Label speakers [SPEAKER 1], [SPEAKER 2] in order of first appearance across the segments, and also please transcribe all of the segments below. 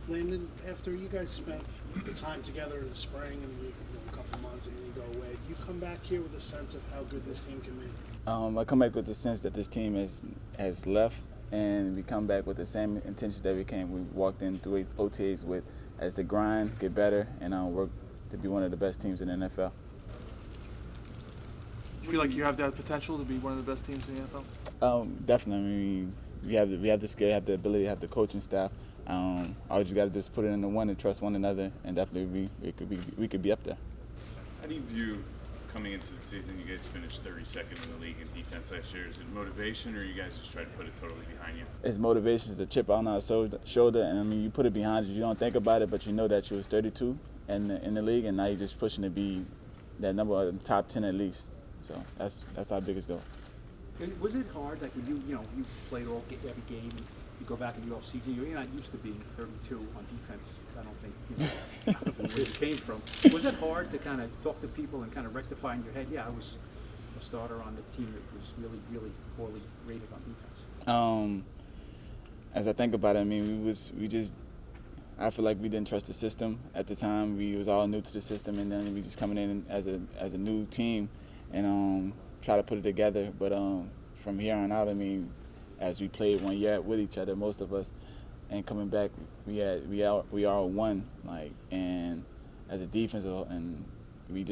[SPEAKER 1] Landon, after you guys spent the time together in the spring and a couple months and then you go away, do you come back here with a sense of how good this team can be?
[SPEAKER 2] I come back with the sense that this team has left, and we come back with the same intentions that we came. We walked in through OTAs with as to grind, get better, and work to be one of the best teams in the NFL.
[SPEAKER 3] Do you feel like you have that potential to be one of the best teams in the NFL?
[SPEAKER 2] Definitely. I mean, we have the skill, have the ability, have the coaching staff. I just got to just put it into one and trust one another, and definitely we could be up there.
[SPEAKER 4] How do you view coming into the season? You guys finished 32nd in the league in defense last year. Is it motivation, or you guys just try to put it totally behind you?
[SPEAKER 2] It's motivation. It's a chip on our shoulder, and I mean, you put it behind you. You don't think about it, but you know that you was 32 in the league, and now you're just pushing to be that number top 10 at least. So that's our biggest goal.
[SPEAKER 5] Was it hard, like when you played every game, and you go back in the off-season, you're not used to being 32 on defense, I don't think, from where you came from. Was it hard to kind of talk to people and kind of rectify in your head, yeah, I was a starter on the team that was really, really poorly rated on defense?
[SPEAKER 2] As I think about it, I mean, I feel like we didn't trust the system at the time. We was all new to the system, and then we just coming in as a new team and try to put it together. But from here on out, I mean, as we played 1 year with each other, most of us, and coming back, we are one, like, and as a defense, and we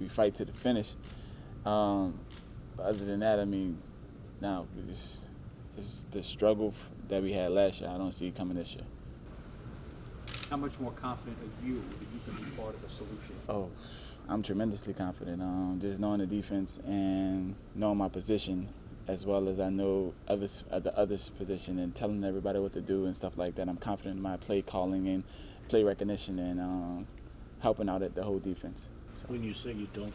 [SPEAKER 2] fight to the finish. Other than that, I mean, now it's the struggle that we had last year. I don't see it coming this year.
[SPEAKER 5] How much more confident are you that you can be part of a solution?
[SPEAKER 2] Oh, I'm tremendously confident. Just knowing the defense and knowing my position, as well as I know the others' position, and telling everybody what to do and stuff like that. I'm confident in my play calling and play recognition and helping out at the whole defense. So.
[SPEAKER 6] When you say you don't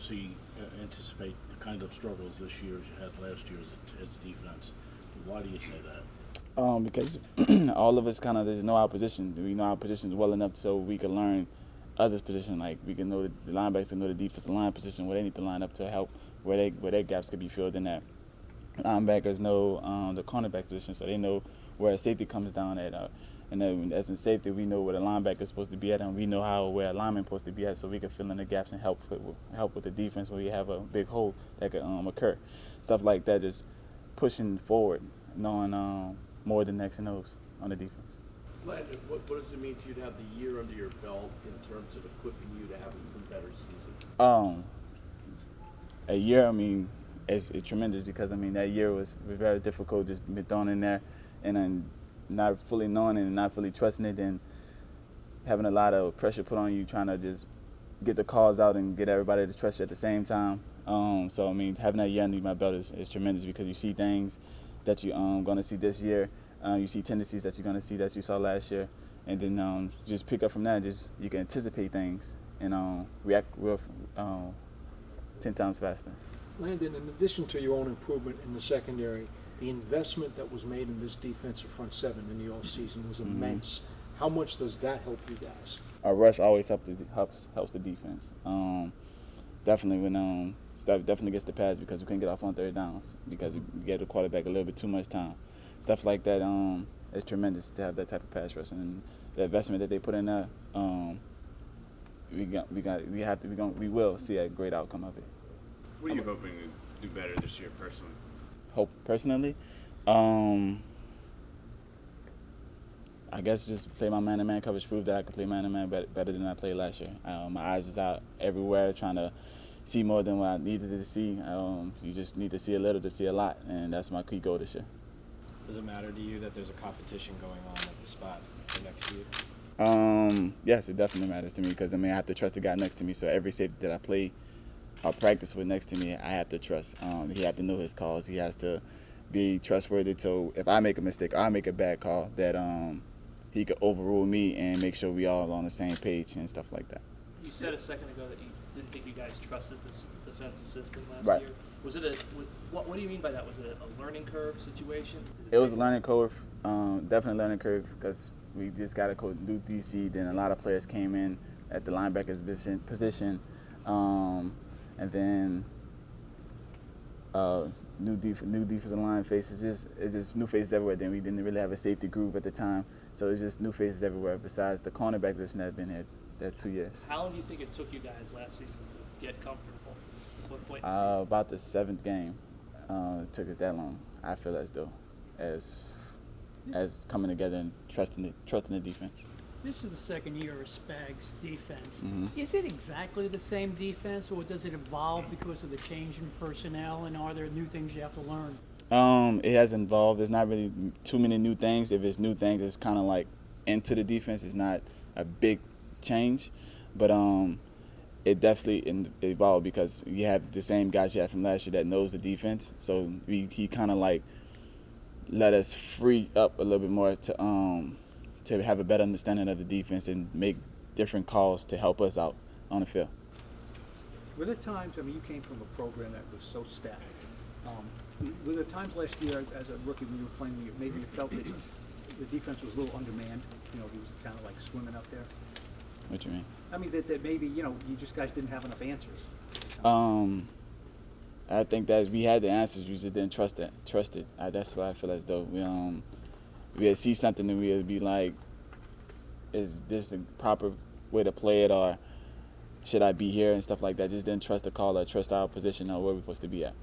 [SPEAKER 6] anticipate the kind of struggles this year as you had last year as a defense, why do you say that?
[SPEAKER 2] Because all of us kind of know our position. We know our positions well enough so we can learn others' position. Like we can know the linebackers can know the defensive line position where they need to line up to help where their gaps could be filled in that. Linebackers know the cornerback position, so they know where safety comes down at. And then as in safety, we know where the linebacker is supposed to be at, and we know where a lineman is supposed to be at, so we can fill in the gaps and help with the defense when we have a big hole that could occur. Stuff like that, just pushing forward, knowing more than X and O's on the defense.
[SPEAKER 7] Landon, what does it mean to you to have the year under your belt in terms of equipping you to have an even better season?
[SPEAKER 2] A year, I mean, it's tremendous because, I mean, that year was very difficult, just being thrown in there and then not fully knowing it and not fully trusting it, and having a lot of pressure put on you trying to just get the calls out and get everybody to trust you at the same time. So, I mean, having that year under my belt is tremendous because you see things that you're going to see this year. You see tendencies that you're going to see that you saw last year. And then just pick up from that. Just you can anticipate things and react 10 times faster.
[SPEAKER 8] Landon, in addition to your own improvement in the secondary, the investment that was made in this defensive front seven in the offseason was immense. How much does that help you guys?
[SPEAKER 2] Our rush always helps the defense. Definitely when definitely gets the pads because we couldn't get off on third downs because we gave the quarterback a little bit too much time. Stuff like that is tremendous to have that type of pass rush, and the investment that they put in there, we will see a great outcome of it.
[SPEAKER 4] What are you hoping to do better this year personally?
[SPEAKER 2] Hope personally, I guess just play my man-to-man coverage, prove that I can play man-to-man better than I played last year. My eyes was out everywhere trying to see more than what I needed to see. You just need to see a little to see a lot, and that's my key goal this year.
[SPEAKER 9] Does it matter to you that there's a competition going on at the spot for next year?
[SPEAKER 2] Yes, it definitely matters to me because, I mean, I have to trust the guy next to me, so every safety that I play or practice with next to me, I have to trust. He has to know his calls. He has to be trustworthy, so if I make a mistake or I make a bad call, that he could overrule me and make sure we all on the same page and stuff like that.
[SPEAKER 10] You said a second ago that you didn't think you guys trusted this defensive system last
[SPEAKER 2] Right.
[SPEAKER 10] year. Was it what do you mean by that? Was it a learning curve situation?
[SPEAKER 2] It was a learning curve, definitely a learning curve because we just got to go do DC. Then a lot of players came in at the linebackers position, and then new defensive line faces. It's just new faces everywhere. Then we didn't really have a safety group at the time, so it's just new faces everywhere. Besides the cornerback position that's been here that 2 years.
[SPEAKER 10] How long do you think it took you guys last season to get comfortable? What point?
[SPEAKER 2] About the 7th game, it took us that long. I feel as though, as coming together and trusting the defense.
[SPEAKER 11] This is the second year of Spag's defense.
[SPEAKER 2] Mhm.
[SPEAKER 11] Is it exactly the same defense, or does it evolve because of the change in personnel, and are there new things you have to learn?
[SPEAKER 2] It has involved. There's not really too many new things. If it's new things, it's kind of like into the defense. It's not a big change, but it definitely evolved because you have the same guys you had from last year that knows the defense. So he kind of like let us free up a little bit more to have a better understanding of the defense and make different calls to help us out on the field.
[SPEAKER 5] Were there times, I mean, you came from a program that was so stacked. Were there times last year as a rookie when you were playing, where maybe you felt that the defense was a little undermanned? You know, he was kind of like swimming up there.
[SPEAKER 2] What you mean?
[SPEAKER 5] I mean, that maybe, you know, you just guys didn't have enough answers.
[SPEAKER 2] I think that we had the answers, we just didn't trust it. That's why I feel as though we'd see something and we'd be like, is this the proper way to play it, or should I be here and stuff like that. Just didn't trust the call or trust our position or where we're supposed to be at.